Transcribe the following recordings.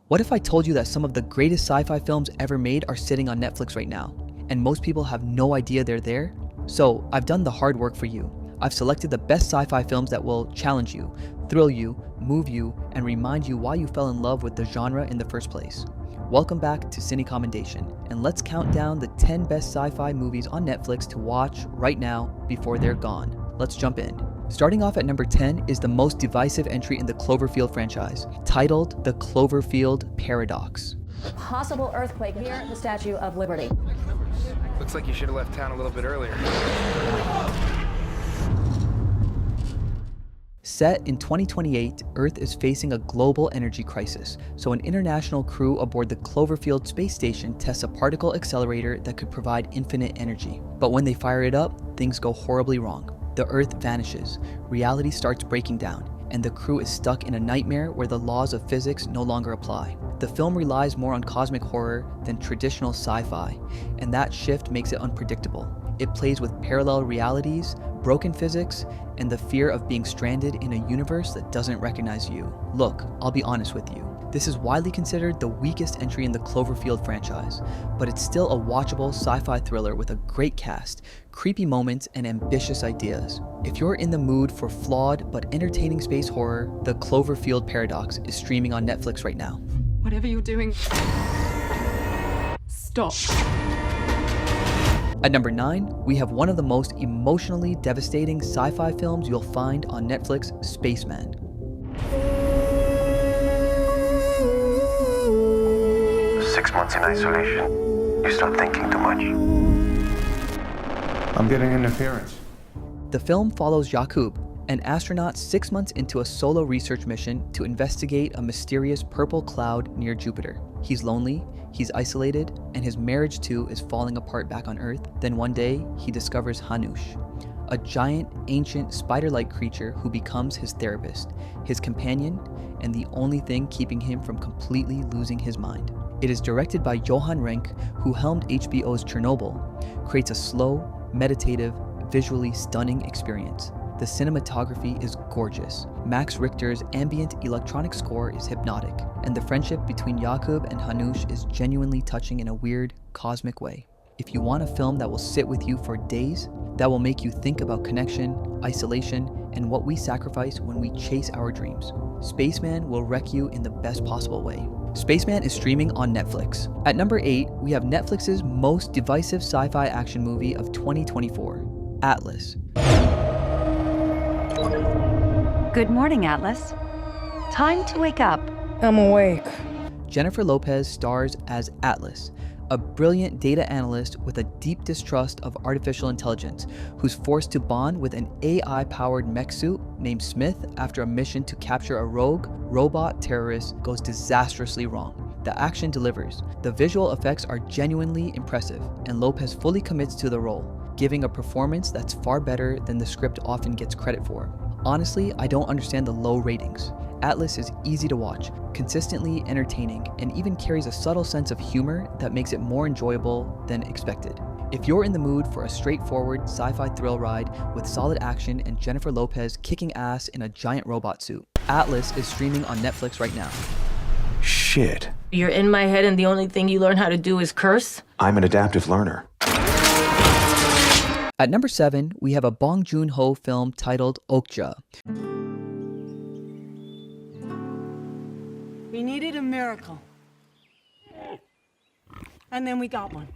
What if I told you that some of the greatest sci-fi films ever made are sitting on Netflix right now, and most people have no idea they're there? So I've done the hard work for you. I've selected the best sci-fi films that will challenge you, thrill you, move you, and remind you why you fell in love with the genre in the first place. Welcome back to Cine Commendation, and let's count down the 10 best sci-fi movies on Netflix to watch right now before they're gone. Let's jump in. Starting off at number 10 is the most divisive entry in the Cloverfield franchise, titled The Cloverfield Paradox. Possible earthquake near the Statue of Liberty. Looks like you should have left town a little bit earlier. Set in 2028, Earth is facing a global energy crisis, so an international crew aboard the Cloverfield space station tests a particle accelerator that could provide infinite energy. But when they fire it up, things go horribly wrong. The Earth vanishes, reality starts breaking down, and the crew is stuck in a nightmare where the laws of physics no longer apply. The film relies more on cosmic horror than traditional sci-fi, and that shift makes it unpredictable. It plays with parallel realities, broken physics, and the fear of being stranded in a universe that doesn't recognize you. Look, I'll be honest with you. This is widely considered the weakest entry in the Cloverfield franchise, but it's still a watchable sci-fi thriller with a great cast, creepy moments, and ambitious ideas. If you're in the mood for flawed but entertaining space horror, The Cloverfield Paradox is streaming on Netflix right now. Whatever you're doing, stop. At number 9, we have one of the most emotionally devastating sci-fi films you'll find on Netflix, Spaceman. "6 months in isolation. You start thinking too much." I'm getting interference. The film follows Jakub, an astronaut 6 months into a solo research mission to investigate a mysterious purple cloud near Jupiter. He's lonely, he's isolated, and his marriage too is falling apart back on Earth. Then one day, he discovers Hanush, a giant, ancient, spider-like creature who becomes his therapist, his companion, and the only thing keeping him from completely losing his mind. It is directed by Johan Renck, who helmed HBO's Chernobyl, creates a slow, meditative, visually stunning experience. The cinematography is gorgeous. Max Richter's ambient electronic score is hypnotic, and the friendship between Jakub and Hanush is genuinely touching in a weird, cosmic way. If you want a film that will sit with you for days, that will make you think about connection, isolation, and what we sacrifice when we chase our dreams, Spaceman will wreck you in the best possible way. Spaceman is streaming on Netflix. At number 8, we have Netflix's most divisive sci-fi action movie of 2024, Atlas. Good morning, Atlas. Time to wake up. I'm awake. Jennifer Lopez stars as Atlas, a brilliant data analyst with a deep distrust of artificial intelligence who's forced to bond with an AI-powered mech suit named Smith after a mission to capture a rogue robot terrorist goes disastrously wrong. The action delivers. The visual effects are genuinely impressive, and Lopez fully commits to the role, giving a performance that's far better than the script often gets credit for. Honestly, I don't understand the low ratings. Atlas is easy to watch, consistently entertaining, and even carries a subtle sense of humor that makes it more enjoyable than expected. If you're in the mood for a straightforward sci-fi thrill ride with solid action and Jennifer Lopez kicking ass in a giant robot suit, Atlas is streaming on Netflix right now. Shit. You're in my head and the only thing you learn how to do is curse? I'm an adaptive learner. At number 7, we have a Bong Joon-ho film titled Okja. We needed a miracle. And then we got one.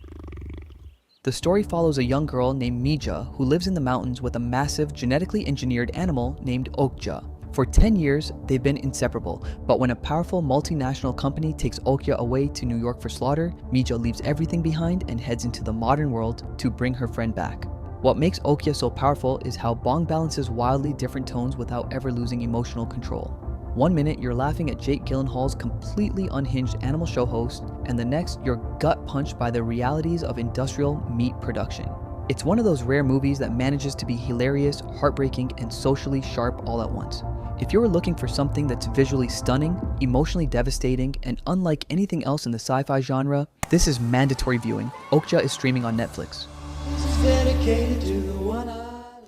The story follows a young girl named Mija who lives in the mountains with a massive genetically engineered animal named Okja. For 10 years, they've been inseparable, but when a powerful multinational company takes Okja away to New York for slaughter, Mija leaves everything behind and heads into the modern world to bring her friend back. What makes Okja so powerful is how Bong balances wildly different tones without ever losing emotional control. One minute you're laughing at Jake Gyllenhaal's completely unhinged animal show host, and the next you're gut punched by the realities of industrial meat production. It's one of those rare movies that manages to be hilarious, heartbreaking, and socially sharp all at once. If you're looking for something that's visually stunning, emotionally devastating, and unlike anything else in the sci-fi genre, this is mandatory viewing. Okja is streaming on Netflix.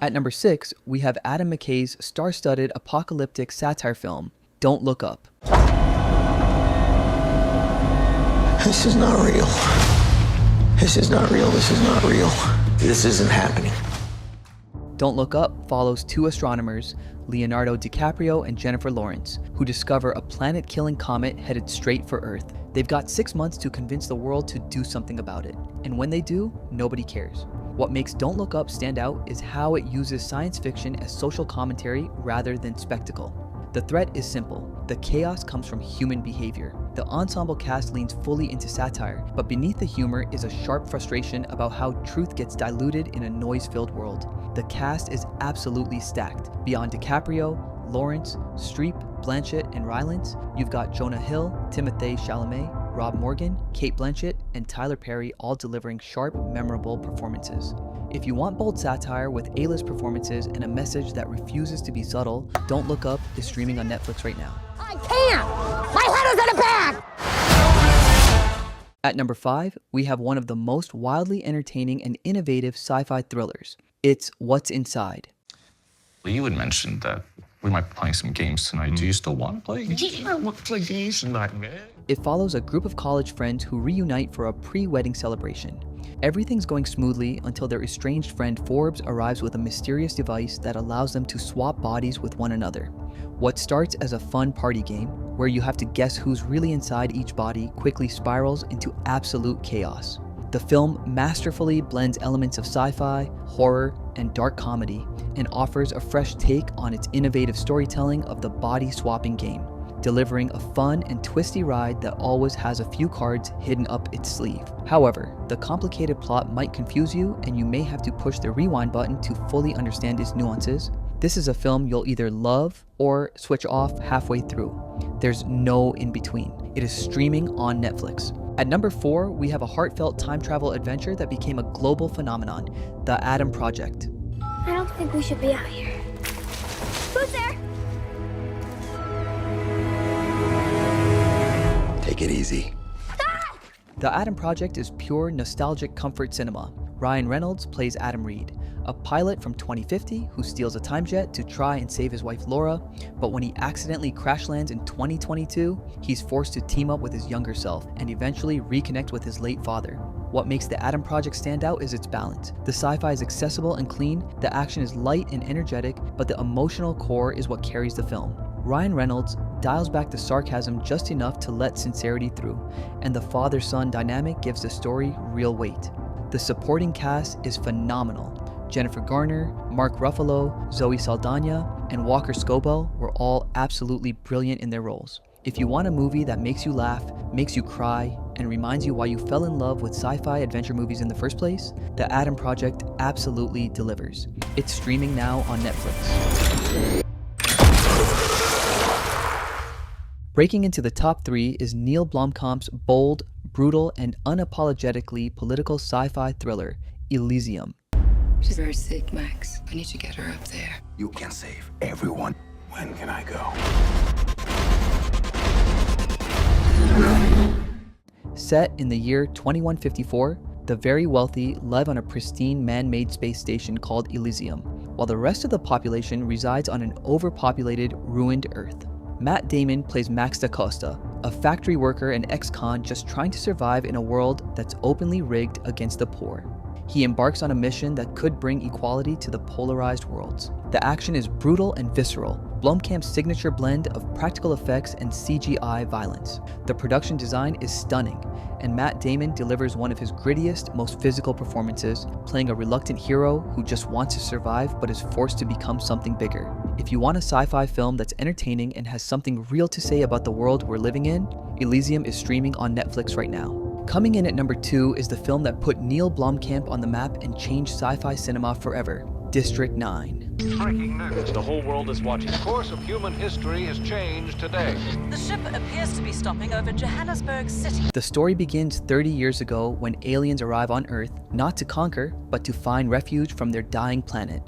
At number 6, we have Adam McKay's star-studded apocalyptic satire film, Don't Look Up. This is not real. This is not real. This is not real. This isn't happening. Don't Look Up follows two astronomers, Leonardo DiCaprio and Jennifer Lawrence, who discover a planet-killing comet headed straight for Earth. They've got 6 months to convince the world to do something about it, and when they do, nobody cares. What makes Don't Look Up stand out is how it uses science fiction as social commentary rather than spectacle. The threat is simple. The chaos comes from human behavior. The ensemble cast leans fully into satire, but beneath the humor is a sharp frustration about how truth gets diluted in a noise-filled world. The cast is absolutely stacked. Beyond DiCaprio, Lawrence, Streep, Blanchett, and Rylance, you've got Jonah Hill, Timothée Chalamet, Rob Morgan, Cate Blanchett, and Tyler Perry all delivering sharp, memorable performances. If you want bold satire with A-list performances and a message that refuses to be subtle, Don't Look Up is streaming on Netflix right now. I can't! My head is in a bag! At number 5, we have one of the most wildly entertaining and innovative sci-fi thrillers. It's What's Inside. Well, you had mentioned that we might be playing some games tonight. Do you still want to play? Yeah, I want to play games tonight, man. It follows a group of college friends who reunite for a pre-wedding celebration. Everything's going smoothly until their estranged friend Forbes arrives with a mysterious device that allows them to swap bodies with one another. What starts as a fun party game, where you have to guess who's really inside each body, quickly spirals into absolute chaos. The film masterfully blends elements of sci-fi, horror, and dark comedy, and offers a fresh take on its innovative storytelling of the body-swapping game, delivering a fun and twisty ride that always has a few cards hidden up its sleeve. However, the complicated plot might confuse you, and you may have to push the rewind button to fully understand its nuances. This is a film you'll either love or switch off halfway through. There's no in between. It is streaming on Netflix. At number 4, we have a heartfelt time travel adventure that became a global phenomenon, The Adam Project. I don't think we should be out here. Who's there? Take it easy. The Adam Project is pure nostalgic comfort cinema. Ryan Reynolds plays Adam Reed, a pilot from 2050 who steals a time jet to try and save his wife Laura, but when he accidentally crash lands in 2022, he's forced to team up with his younger self and eventually reconnect with his late father. What makes the Adam Project stand out is its balance. The sci-fi is accessible and clean, the action is light and energetic, but the emotional core is what carries the film. Ryan Reynolds dials back the sarcasm just enough to let sincerity through, and the father-son dynamic gives the story real weight. The supporting cast is phenomenal. Jennifer Garner, Mark Ruffalo, Zoe Saldana, and Walker Scobell were all absolutely brilliant in their roles. If you want a movie that makes you laugh, makes you cry, and reminds you why you fell in love with sci-fi adventure movies in the first place, The Adam Project absolutely delivers. It's streaming now on Netflix. Breaking into the top 3 is Neil Blomkamp's bold, brutal, and unapologetically political sci-fi thriller, Elysium. She's very sick, Max. I need to get her up there. You can save everyone. When can I go? Set in the year 2154, the very wealthy live on a pristine man-made space station called Elysium, while the rest of the population resides on an overpopulated, ruined Earth. Matt Damon plays Max da Costa, a factory worker and ex-con just trying to survive in a world that's openly rigged against the poor. He embarks on a mission that could bring equality to the polarized worlds. The action is brutal and visceral, Blomkamp's signature blend of practical effects and CGI violence. The production design is stunning, and Matt Damon delivers one of his grittiest, most physical performances, playing a reluctant hero who just wants to survive but is forced to become something bigger. If you want a sci-fi film that's entertaining and has something real to say about the world we're living in, Elysium is streaming on Netflix right now. Coming in at number 2 is the film that put Neil Blomkamp on the map and changed sci-fi cinema forever, District 9. Breaking news. The whole world is watching. The course of human history has changed today. The ship appears to be stopping over Johannesburg City. The story begins 30 years ago when aliens arrive on Earth, not to conquer, but to find refuge from their dying planet.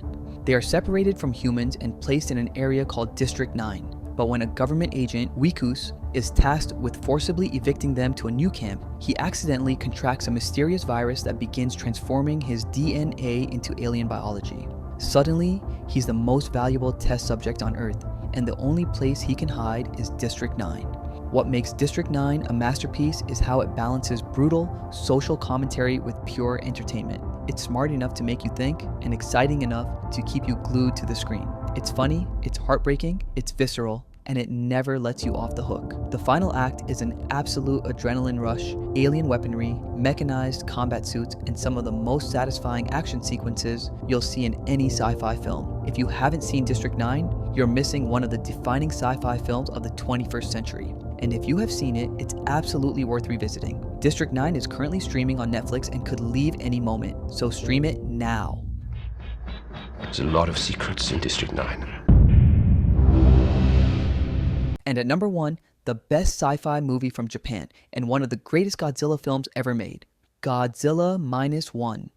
They are separated from humans and placed in an area called District 9. But when a government agent, Wikus, is tasked with forcibly evicting them to a new camp, he accidentally contracts a mysterious virus that begins transforming his DNA into alien biology. Suddenly, he's the most valuable test subject on Earth, and the only place he can hide is District 9. What makes District 9 a masterpiece is how it balances brutal social commentary with pure entertainment. It's smart enough to make you think and exciting enough to keep you glued to the screen. It's funny, it's heartbreaking, it's visceral, and it never lets you off the hook. The final act is an absolute adrenaline rush, alien weaponry, mechanized combat suits, and some of the most satisfying action sequences you'll see in any sci-fi film. If you haven't seen District 9, you're missing one of the defining sci-fi films of the 21st century. And if you have seen it, it's absolutely worth revisiting. District 9 is currently streaming on Netflix and could leave any moment, so stream it now. There's a lot of secrets in District 9. And at number 1, the best sci-fi movie from Japan and one of the greatest Godzilla films ever made, Godzilla -1.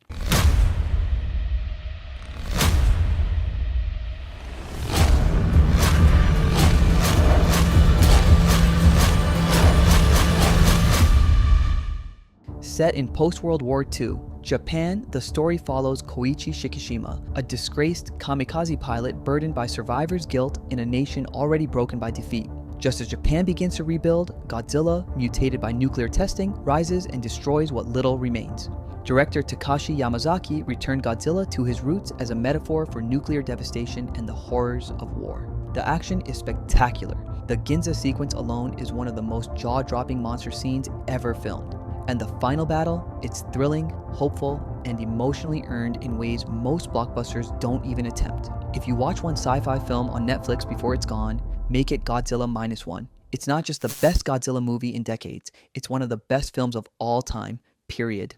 Set in post-World War II, Japan, the story follows Koichi Shikishima, a disgraced kamikaze pilot burdened by survivor's guilt in a nation already broken by defeat. Just as Japan begins to rebuild, Godzilla, mutated by nuclear testing, rises and destroys what little remains. Director Takashi Yamazaki returned Godzilla to his roots as a metaphor for nuclear devastation and the horrors of war. The action is spectacular. The Ginza sequence alone is one of the most jaw-dropping monster scenes ever filmed. And the final battle, it's thrilling, hopeful, and emotionally earned in ways most blockbusters don't even attempt. If you watch one sci-fi film on Netflix before it's gone, make it Godzilla -1. It's not just the best Godzilla movie in decades, it's one of the best films of all time, period.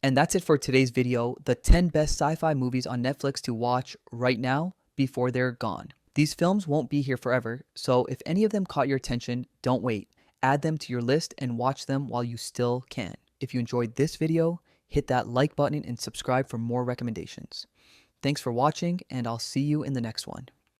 And that's it for today's video, the 10 best sci-fi movies on Netflix to watch right now before they're gone. These films won't be here forever, so if any of them caught your attention, don't wait. Add them to your list and watch them while you still can. If you enjoyed this video, hit that like button and subscribe for more recommendations. Thanks for watching, and I'll see you in the next one.